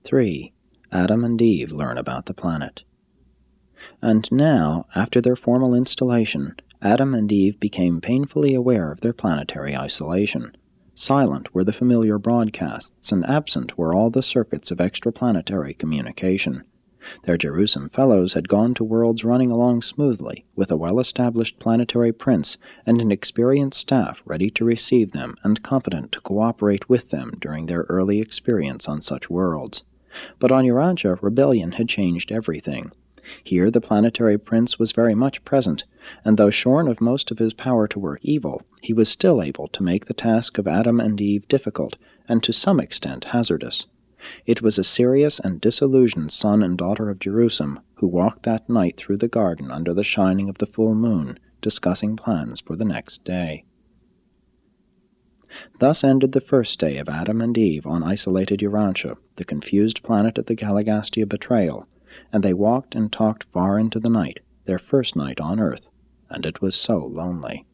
3. Adam and Eve learn about the planet. And now, after their formal installation, Adam and Eve became painfully aware of their planetary isolation. Silent were the familiar broadcasts, and absent were all the circuits of extraplanetary communication. Their Jerusalem fellows had gone to worlds running along smoothly, with a well-established planetary prince and an experienced staff ready to receive them and competent to cooperate with them during their early experience on such worlds. But on Urantia, rebellion had changed everything. Here the planetary prince was very much present, and though shorn of most of his power to work evil, he was still able to make the task of Adam and Eve difficult, and to some extent hazardous. It was a serious and disillusioned son and daughter of Jerusalem who walked that night through the garden under the shining of the full moon, discussing plans for the next day. Thus ended the first day of Adam and Eve on isolated Urantia, the confused planet of the Galligastia betrayal, and they walked and talked far into the night, their first night on Earth, and it was so lonely.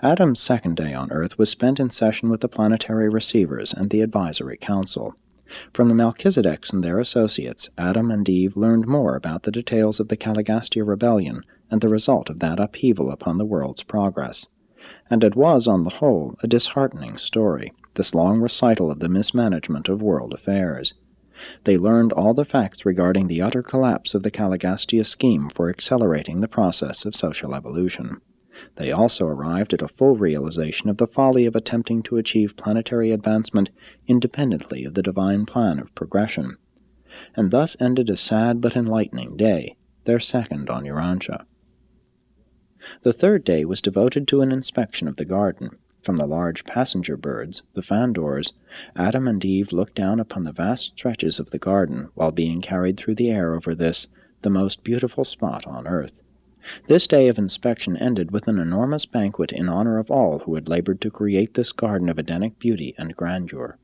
Adam's second day on Earth was spent in session with the planetary receivers and the advisory council. From the Melchizedeks and their associates, Adam and Eve learned more about the details of the Galligastia rebellion and the result of that upheaval upon the world's progress. And it was, on the whole, a disheartening story, this long recital of the mismanagement of world affairs. They learned all the facts regarding the utter collapse of the Galligastia scheme for accelerating the process of social evolution. They also arrived at a full realization of the folly of attempting to achieve planetary advancement independently of the divine plan of progression. And thus ended a sad but enlightening day, their second on Urantia. The third day was devoted to an inspection of the garden. From the large passenger birds, the fandors, Adam and Eve looked down upon the vast stretches of the garden while being carried through the air over this, the most beautiful spot on earth. This day of inspection ended with an enormous banquet in honor of all who had labored to create this garden of Edenic beauty and grandeur.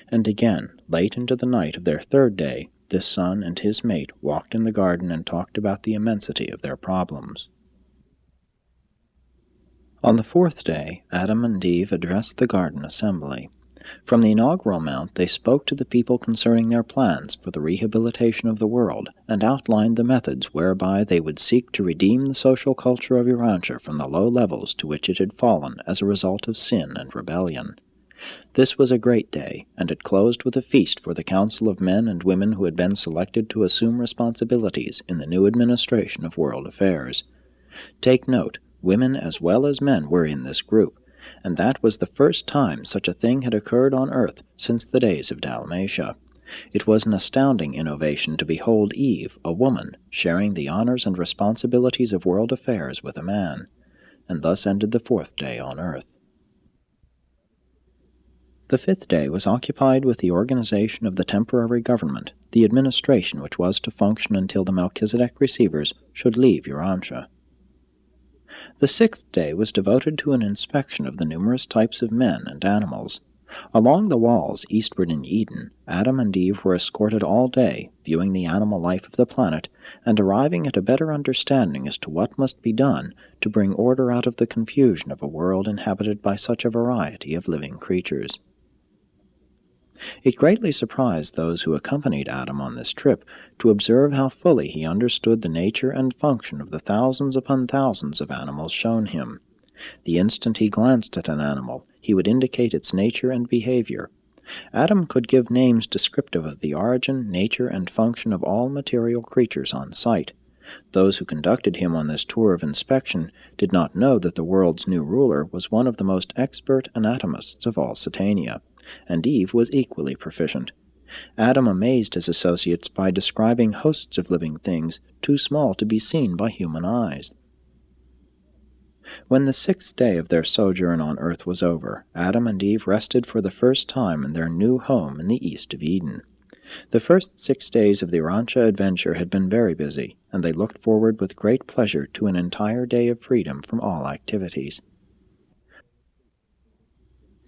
And again, late into the night of their third day, this son and his mate walked in the garden and talked about the immensity of their problems. On the fourth day, Adam and Eve addressed the garden assembly. From the inaugural mount they spoke to the people concerning their plans for the rehabilitation of the world, and outlined the methods whereby they would seek to redeem the social culture of Urantia from the low levels to which it had fallen as a result of sin and rebellion. This was a great day, and it closed with a feast for the council of men and women who had been selected to assume responsibilities in the new administration of world affairs. Take note, women as well as men were in this group, and that was the first time such a thing had occurred on Earth since the days of Dalmatia. It was an astounding innovation to behold Eve, a woman, sharing the honors and responsibilities of world affairs with a man. And thus ended the fourth day on Earth. The fifth day was occupied with the organization of the temporary government, the administration which was to function until the Melchizedek receivers should leave Urantia. The sixth day was devoted to an inspection of the numerous types of men and animals. Along the walls, eastward in Eden, Adam and Eve were escorted all day, viewing the animal life of the planet, and arriving at a better understanding as to what must be done to bring order out of the confusion of a world inhabited by such a variety of living creatures. It greatly surprised those who accompanied Adam on this trip to observe how fully he understood the nature and function of the thousands upon thousands of animals shown him. The instant he glanced at an animal, he would indicate its nature and behavior. Adam could give names descriptive of the origin, nature, and function of all material creatures on sight. Those who conducted him on this tour of inspection did not know that the world's new ruler was one of the most expert anatomists of all Satania, and Eve was equally proficient. Adam amazed his associates by describing hosts of living things too small to be seen by human eyes. When the sixth day of their sojourn on earth was over, Adam and Eve rested for the first time in their new home in the east of Eden. The first 6 days of the Urantia adventure had been very busy, and they looked forward with great pleasure to an entire day of freedom from all activities.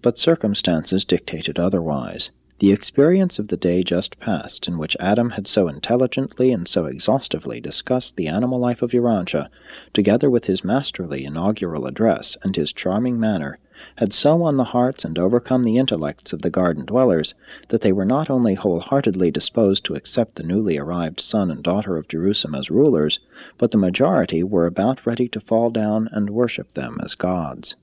But circumstances dictated otherwise. The experience of the day just past, in which Adam had so intelligently and so exhaustively discussed the animal life of Urantia, together with his masterly inaugural address and his charming manner, had so won the hearts and overcome the intellects of the garden dwellers that they were not only wholeheartedly disposed to accept the newly arrived son and daughter of Jerusalem as rulers, but the majority were about ready to fall down and worship them as gods.